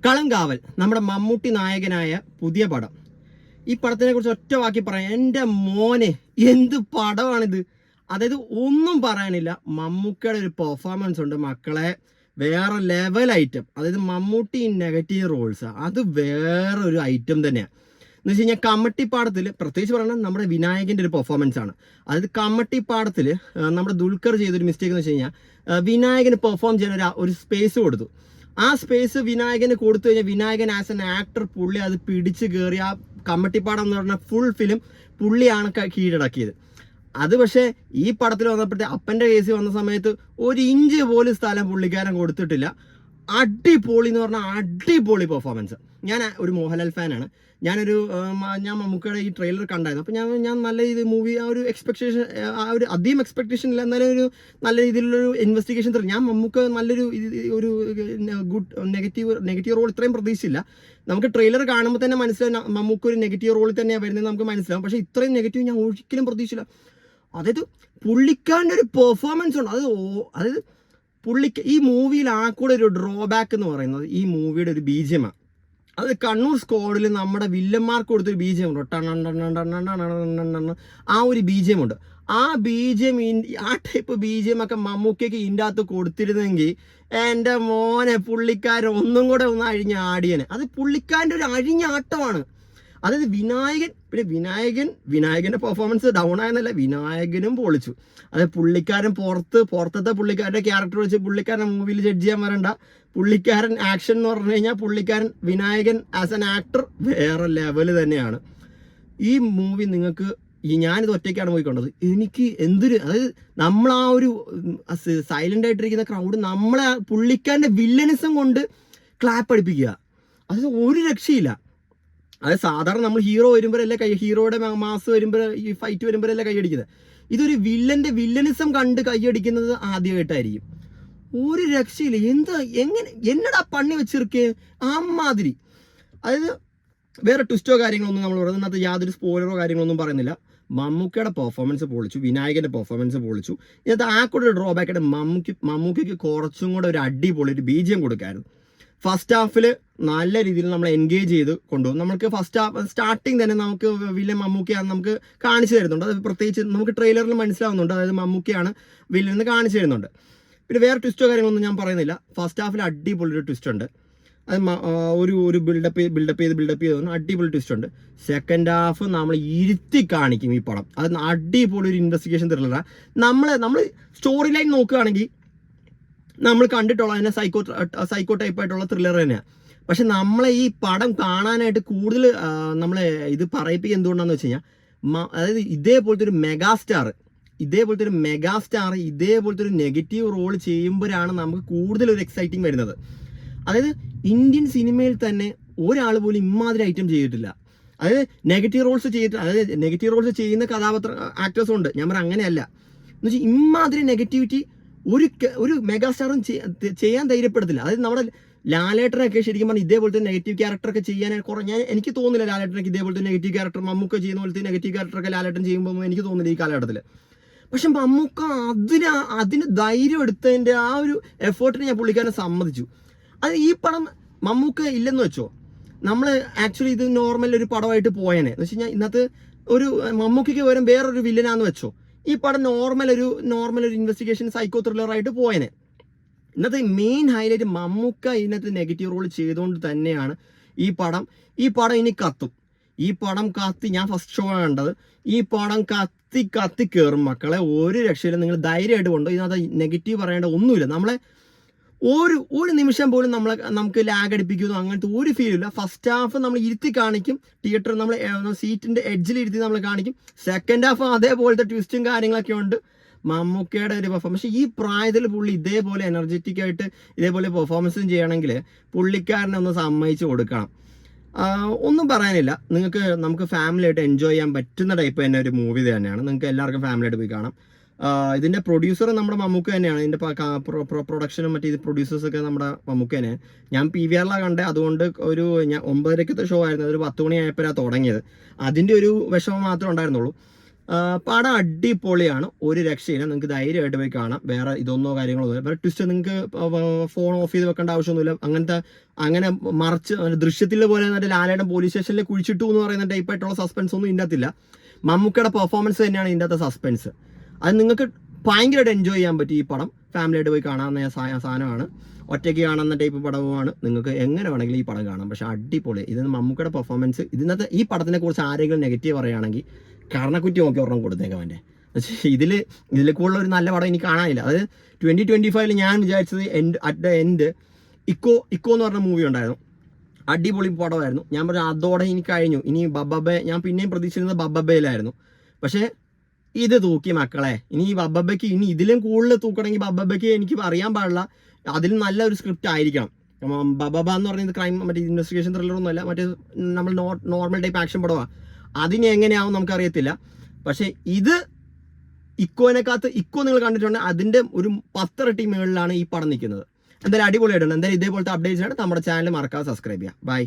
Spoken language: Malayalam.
കളങ്കാവൽ നമ്മുടെ മമ്മൂട്ടി നായകനായ പുതിയ പടം. ഈ പടത്തിനെ കുറിച്ച് ഒറ്റ വാക്കി പറയാം, എൻ്റെ മോനെ എന്ത് പടമാണിത്. അതായത് ഒന്നും പറയാനില്ല, മമ്മൂക്കയുടെ ഒരു പെർഫോമൻസ് ഉണ്ട് മക്കളെ, വേറെ ലെവൽ ഐറ്റം. അതായത് മമ്മൂട്ടി ഇൻ നെഗറ്റീവ് റോൾസ്, അത് വേറൊരു ഐറ്റം തന്നെയാണ്. എന്ന് വെച്ച് കഴിഞ്ഞാൽ കമ്മട്ടിപ്പാടത്തിൽ പ്രത്യേകിച്ച് പറഞ്ഞാൽ നമ്മുടെ വിനായകൻ്റെ ഒരു പെർഫോമൻസ് ആണ്. അതായത് കമ്മട്ടിപ്പാടത്തിൽ നമ്മുടെ ദുൽഖർ ചെയ്തൊരു മിസ്റ്റേക്ക് എന്ന് വെച്ച് കഴിഞ്ഞാൽ വിനായകന് പെർഫോം ചെയ്യാൻ ഒരു സ്പേസ് കൊടുത്തു. ആ സ്പേസ് വിനായകന് കൊടുത്തു കഴിഞ്ഞാൽ വിനായകൻ ആസ് എൻ ആക്ടർ പുള്ളി അത് പിടിച്ച് കയറി ആ കമ്മട്ടിപ്പാടം എന്ന് പറഞ്ഞ ഫുൾ ഫിലിം പുള്ളിയാണ് കീഴടക്കിയത്. അത് പക്ഷേ ഈ പടത്തിൽ വന്നപ്പോഴത്തെ അപ്പൻ്റെ കേസ് വന്ന സമയത്ത് ഒരു ഇഞ്ച് പോലും സ്ഥലം പുള്ളിക്കാരൻ കൊടുത്തിട്ടില്ല. അടിപൊളി എന്ന് പറഞ്ഞാൽ അടിപൊളി പെർഫോമൻസ്. ഞാൻ ഒരു മോഹൻലാൽ ഫാനാണ്. ഞാൻ മമ്മൂക്കയുടെ ഈ ട്രെയിലർ കണ്ടായിരുന്നു. അപ്പോൾ ഞാൻ നല്ല ഇത് മൂവി ആ ഒരു എക്സ്പെക്ടേഷൻ, ആ ഒരു അധികം എക്സ്പെക്ടേഷൻ ഇല്ല, എന്നാലും ഒരു നല്ല രീതിയിലുള്ളൊരു ഇൻവെസ്റ്റിഗേഷൻ ത്രില്ലർ. ഞാൻ മമ്മൂക്ക നല്ലൊരു ഒരു ഗുഡ് നെഗറ്റീവ് റോൾ ഇത്രയും പ്രതീക്ഷിച്ചില്ല. നമുക്ക് ട്രെയിലർ കാണുമ്പോൾ തന്നെ മനസ്സിലാവും മമ്മൂക്ക ഒരു നെഗറ്റീവ് റോളിൽ തന്നെയാണ് വരുന്നത്, നമുക്ക് മനസ്സിലാവും. പക്ഷേ ഇത്രയും നെഗറ്റീവ് ഞാൻ ഒരിക്കലും പ്രതീക്ഷിച്ചില്ല. അതായത് പുള്ളിക്കാരൻ്റെ ഒരു പെർഫോമൻസ് ഉണ്ട്. അതായത് പുള്ളിക്ക് ഈ മൂവിയിൽ ആ കൂടെ ഒരു ഡ്രോബാക്ക് എന്ന് പറയുന്നത് ഈ മൂവിയുടെ ഒരു ബീജിയമാണ്. അത് കണ്ണൂർ സ്ക്വാഡിൽ നമ്മുടെ വില്ലന്മാർക്ക് കൊടുത്തൊരു ബീജിയമുണ്ട്, ആ ഒരു ബീജിയമുണ്ട്. ആ ബീജിയം ആ ടൈപ്പ് ബീജിയം ഒക്കെ മമ്മൂക്കയ്ക്ക് ഇതിൻ്റെ അകത്ത് കൊടുത്തിരുന്നെങ്കിൽ എൻ്റെ മോനെ പുള്ളിക്കാരൻ ഒന്നും കൂടെ ഒന്ന് അഴിഞ്ഞാടിയനെ. അത് പുള്ളിക്കാരൻ്റെ ഒരു അഴിഞ്ഞാട്ടമാണ്. അതായത് വിനായകൻ്റെ പെർഫോമൻസ് ഡൗൺ ആയെന്നല്ല, വിനായകനും പൊളിച്ചു. അതായത് പുള്ളിക്കാരൻ പുറത്തത്തെ പുള്ളിക്കാരൻ്റെ ക്യാരക്ടർ വെച്ച് പുള്ളിക്കാരൻ മൂവിയിൽ ജഡ്ജ് ചെയ്യാൻ വരണ്ട. പുള്ളിക്കാരൻ ആക്ഷൻ എന്ന് പറഞ്ഞു കഴിഞ്ഞാൽ പുള്ളിക്കാരൻ വിനായകൻ ആസ് എൻ ആക്ടർ വേറെ ലെവൽ തന്നെയാണ്. ഈ മൂവി നിങ്ങൾക്ക് ഞാനിത് ഒറ്റയ്ക്കാണ് പോയിക്കൊണ്ടത്. എനിക്ക് അതായത് നമ്മൾ ആ ഒരു സൈലൻ്റ് ആയിട്ടിരിക്കുന്ന ക്രൗഡ് നമ്മളെ പുള്ളിക്കാരൻ്റെ വില്ലനിസം കൊണ്ട് ക്ലാപ്പ് അടിപ്പിക്കുക. അത് ഒരു രക്ഷയില്ല. അത് സാധാരണ നമ്മൾ ഹീറോ വരുമ്പോഴല്ലേ ഹീറോയുടെ മാസ് വരുമ്പോൾ ഈ ഫൈറ്റ് വരുമ്പോഴല്ലേ കൈയടിക്കുന്നത്. ഇതൊരു വില്ലൻ്റെ വില്ലനിസം കണ്ട് കൈയടിക്കുന്നത് ആദ്യമായിട്ടായിരിക്കും. ഒരു രക്ഷയില്ല. എന്നടാ പണി വെച്ചിരിക്കേ അമ്മാതിരി. അതായത് വേറെ ട്വിസ്റ്റോ കാര്യങ്ങളൊന്നും നമ്മൾ പറയുന്നത് അതിനകത്ത് യാതൊരു സ്പോയിലറോ കാര്യങ്ങളൊന്നും പറയുന്നില്ല. മമ്മൂക്കയുടെ പെർഫോമൻസ് പൊളിച്ചു, വിനായകൻ്റെ പെർഫോമൻസ് പൊളിച്ചു. ഇതിനകത്ത് ആ കൂടെ ഒരു ഡ്രോബാക്കായിട്ട് മമ്മൂക്കയ്ക്ക് കുറച്ചും കൂടെ ഒരു അടിപൊളി ഒരു ബീജിയം കൊടുക്കായിരുന്നു. ഫസ്റ്റ് ഹാഫിൽ നല്ല രീതിയിൽ നമ്മളെ എൻഗേജ് ചെയ്ത് കൊണ്ടുപോകും. നമുക്ക് ഫസ്റ്റ് ഹാഫ് സ്റ്റാർട്ടിങ് തന്നെ നമുക്ക് വില്ലൻ മമ്മൂക്കയാണ് നമുക്ക് കാണിച്ചു തരുന്നുണ്ട്. അത് പ്രത്യേകിച്ച് നമുക്ക് ട്രെയിലറിൽ മനസ്സിലാവുന്നുണ്ട്. അതായത് മമ്മൂക്കയാണ് വില്ലനെന്ന് കാണിച്ചു തരുന്നുണ്ട്. പിന്നെ വേറെ ട്വിസ്റ്റോ കാര്യങ്ങളൊന്നും ഞാൻ പറയുന്നില്ല. ഫസ്റ്റ് ഹാഫിൽ അടിപൊളി ഒരു ട്വിസ്റ്റ് ഉണ്ട്. അത് ഒരു ബിൽഡപ്പ് ചെയ്ത് അടിപൊളി ട്വിസ്റ്റ് ഉണ്ട്. സെക്കൻഡ് ഹാഫ് നമ്മൾ ഇരുത്തി കാണിക്കും ഈ പടം. അത് അടിപൊളി ഒരു ഇൻവെസ്റ്റിഗേഷൻ ത്രില്ലറാണ്. നമ്മൾ സ്റ്റോറി ലൈൻ നോക്കുകയാണെങ്കിൽ നമ്മൾ കണ്ടിട്ടുള്ള അതിനെ സൈക്കോ ടൈപ്പായിട്ടുള്ള ത്രില്ലർ തന്നെയാണ്. പക്ഷെ നമ്മളെ ഈ പടം കാണാനായിട്ട് കൂടുതൽ നമ്മളെ ഇത് പറയിപ്പിക്കുക എന്തുകൊണ്ടാണെന്ന് വെച്ച് കഴിഞ്ഞാൽ അതായത് ഇതേപോലത്തെ ഒരു മെഗാസ്റ്റാർ ഇതേപോലത്തെ ഒരു നെഗറ്റീവ് റോൾ ചെയ്യുമ്പോഴാണ് നമുക്ക് കൂടുതൽ ഒരു എക്സൈറ്റിംഗ് വരുന്നത്. അതായത് ഇന്ത്യൻ സിനിമയിൽ തന്നെ ഒരാൾ പോലും ഇമാതിരി ഐറ്റം ചെയ്തിട്ടില്ല. അതായത് നെഗറ്റീവ് റോൾസ് ചെയ്യുന്ന ആക്ടേഴ്സും ഉണ്ട്. ഞാൻ പറഞ്ഞ അങ്ങനെയല്ല എന്ന് വെച്ചാൽ ഇമാതിരി നെഗറ്റിവിറ്റി ഒരു മെഗാസ്റ്റാറും ചെയ്യാൻ ധൈര്യപ്പെടത്തില്ല. അതായത് നമ്മുടെ ലാലേട്ടനൊക്കെ ശരിക്കും പറഞ്ഞാൽ ഇതേപോലത്തെ നെഗറ്റീവ് ക്യാരക്ടറൊക്കെ ചെയ്യാൻ എനിക്ക് തോന്നുന്നില്ല ലാലേട്ടനൊക്കെ ഇതേപോലത്തെ നെഗറ്റീവ് ക്യാരക്ടർ മമ്മൂക്ക ചെയ്യുന്ന പോലത്തെ നെഗറ്റീവ് ക്യാരക്ടറൊക്കെ ലാലേട്ടൻ ചെയ്യുമ്പോൾ എനിക്ക് തോന്നുന്നില്ല ഈ കാലഘട്ടത്തിൽ. പക്ഷെ മമ്മൂക്ക അതിന് ധൈര്യം എടുത്തതിൻ്റെ ആ ഒരു എഫേർട്ടിന് ഞാൻ പുള്ളിക്കാരനെ സമ്മതിച്ചു. അത് ഈ പടം മമ്മൂക്ക ഇല്ലെന്ന് വെച്ചോ, നമ്മൾ ആക്ച്വലി ഇത് നോർമൽ ഒരു പടമായിട്ട് പോയേനെ. എന്ന് വെച്ച് കഴിഞ്ഞാൽ ഇന്നത്തെ ഒരു മമ്മൂക്കയ്ക്ക് പകരം വേറൊരു വില്ലനാന്ന് വെച്ചോ, ഈ പടം നോർമൽ ഒരു ഇൻവെസ്റ്റിഗേഷൻ സൈക്കോ ത്രില്ലറായിട്ട് പോയേനെ. ഇന്നത്തെ മെയിൻ ഹൈലൈറ്റ് മമ്മൂക്ക ഇതിനകത്ത് നെഗറ്റീവ് റോൾ ചെയ്തുകൊണ്ട് തന്നെയാണ് ഈ പടം ഇനി കത്തും. ഈ പടം കത്തി, ഞാൻ ഫസ്റ്റ് ഷോ ആണ് കണ്ടത്. ഈ പടം കത്തി കയറും മക്കളെ, ഒരു രക്ഷയില്ല. നിങ്ങൾ ധൈര്യമായിട്ട് കൊണ്ടോ. ഇതിനകത്ത് നെഗറ്റീവ് പറയേണ്ട ഒന്നുമില്ല. നമ്മളെ ഒരു നിമിഷം പോലും നമുക്ക് ലാഗ് അടിപ്പിക്കുന്നു അങ്ങനത്തെ ഒരു ഫീലില്ല. ഫസ്റ്റ് ഹാഫ് നമ്മൾ ഇരുത്തി കാണിക്കും, തിയേറ്റർ നമ്മൾ സീറ്റിൻ്റെ എഡ്ജിലിരുത്തി നമ്മൾ കാണിക്കും. സെക്കൻഡ് ഹാഫ് അതേപോലത്തെ ട്വിസ്റ്റും കാര്യങ്ങളൊക്കെ ഉണ്ട്. മമ്മൂക്കയുടെ ഒരു പെർഫോമൻസ് ഈ പ്രായത്തിൽ പുള്ളി ഇതേപോലെ എനർജറ്റിക് ആയിട്ട് ഇതേപോലെ പെർഫോമൻസും ചെയ്യണമെങ്കിൽ പുള്ളിക്കാരനെ ഒന്ന് സമ്മതിച്ച് കൊടുക്കണം. ഒന്നും പറയാനില്ല. നമുക്ക് ഫാമിലി ആയിട്ട് എൻജോയ് ചെയ്യാൻ പറ്റുന്ന ടൈപ്പ് തന്നെ ഒരു മൂവി തന്നെയാണ്. നിങ്ങൾക്ക് എല്ലാവർക്കും ഫാമിലി ആയിട്ട് പോയി കാണാം. ഇതിൻ്റെ പ്രൊഡ്യൂസർ നമ്മുടെ മമ്മൂക്ക തന്നെയാണ്. ഇതിൻ്റെ പ്രൊഡക്ഷനും മറ്റേ പ്രൊഡ്യൂസേഴ്സൊക്കെ നമ്മുടെ മമ്മൂക്ക തന്നെയാണ്. ഞാൻ PVR കണ്ടത്. അതുകൊണ്ട് ഞാൻ 9:30 ഷോ ആയിരുന്നു, ഒരു 10 മണിയായപ്പോഴാണ് തുടങ്ങിയത്. അതിൻ്റെ ഒരു വിഷമം മാത്രമേ ഉണ്ടായിരുന്നുള്ളൂ. പടം അടിപൊളിയാണ്, ഒരു രക്ഷയില്ല, നിങ്ങൾക്ക് ധൈര്യമായിട്ട് പോയി കാണാം. വേറെ ഇതൊന്നോ കാര്യങ്ങളോ വേറെ ട്വിസ്റ്റ് നിങ്ങൾക്ക് ഫോൺ ഓഫ് ചെയ്ത് വെക്കേണ്ട ആവശ്യമൊന്നുമില്ല. അങ്ങനെ മറിച്ച് ദൃശ്യത്തിലെ പോലെ മറ്റേ ലാലേട്ടൻ പോലീസ് സ്റ്റേഷനിൽ കുഴിച്ചിട്ടു എന്ന് പറയുന്ന ടൈപ്പായിട്ടുള്ള സസ്പെൻസ് ഒന്നും ഇതിൻ്റെ അകത്തില്ല. മമ്മൂക്കയുടെ പെർഫോമൻസ് തന്നെയാണ് ഇതിൻ്റെ അകത്തെ സസ്പെൻസ്. അത് നിങ്ങൾക്ക് ഭയങ്കരമായിട്ട് എൻജോയ് ചെയ്യാൻ പറ്റും. ഈ പടം ഫാമിലിയായിട്ട് പോയി കാണാവുന്ന സാധനമാണ്, ഒറ്റയ്ക്ക് കാണുന്ന ടൈപ്പ് പടവുമാണ്. നിങ്ങൾക്ക് എങ്ങനെ വേണമെങ്കിലും ഈ പടം കാണാം. പക്ഷേ അടിപൊളി. ഇതിന് മമ്മൂക്കയുടെ പെർഫോമൻസ്, ഇതിനകത്ത് ഈ പടത്തിനെ കുറിച്ച് ആരെങ്കിലും നെഗറ്റീവ് പറയുകയാണെങ്കിൽ കർണക്കുറ്റി നോക്കി ഒരെണ്ണം കൊടുത്തേക്കാം അവൻ്റെ. ഇതിൽ കൂടുതൽ ഒരു നല്ല പടം എനിക്ക് കാണാനില്ല. അതായത് 2025 ഞാൻ വിചാരിച്ചത് അറ്റ് ദ എൻഡ് ഇക്കോ എന്ന് പറഞ്ഞ മൂവി ഉണ്ടായിരുന്നു, അടിപൊളി പടമായിരുന്നു. ഞാൻ പറഞ്ഞു അതോടെ എനിക്ക് കഴിഞ്ഞു, ഇനി ബബ്ബബെ ഞാൻ പിന്നെയും പ്രതീക്ഷിച്ചിരുന്നത് ബബ്ബബയിലായിരുന്നു. പക്ഷേ ഇത് തൂക്കി മക്കളെ. ഇനി ഈ ബബ്ബബയ്ക്ക് ഇനി ഇതിലും കൂടുതൽ തൂക്കണമെങ്കിൽ ബബ്ബബയ്ക്ക് എനിക്ക് അറിയാൻ പാടില്ല, അതിൽ നല്ലൊരു സ്ക്രിപ്റ്റ് ആയിരിക്കണം. ബബ്ബബ എന്ന് പറയുന്നത് ക്രൈം മറ്റേ ഇൻവെസ്റ്റിഗേഷൻ ത്രില്ലറൊന്നും അല്ല, മറ്റേ നമ്മൾ നോർമൽ ടൈപ്പ് ആക്ഷൻ പടമാണ്. അതിന് എങ്ങനെയാവും നമുക്കറിയത്തില്ല. പക്ഷേ ഇത് ഇക്കോ നിങ്ങൾ കണ്ടിട്ടുണ്ടെങ്കിൽ അതിൻ്റെ ഒരു 10 ഇരട്ടി മുകളിലാണ് ഈ പടം നിൽക്കുന്നത്. എന്തായാലും അടിപൊളിയായിട്ടുണ്ട്. എന്തായാലും ഇതേപോലത്തെ അപ്ഡേറ്റ്സ് ആണ് നമ്മുടെ ചാനൽ മറക്കാതെ സബ്സ്ക്രൈബ് ചെയ്യുക. ബൈ.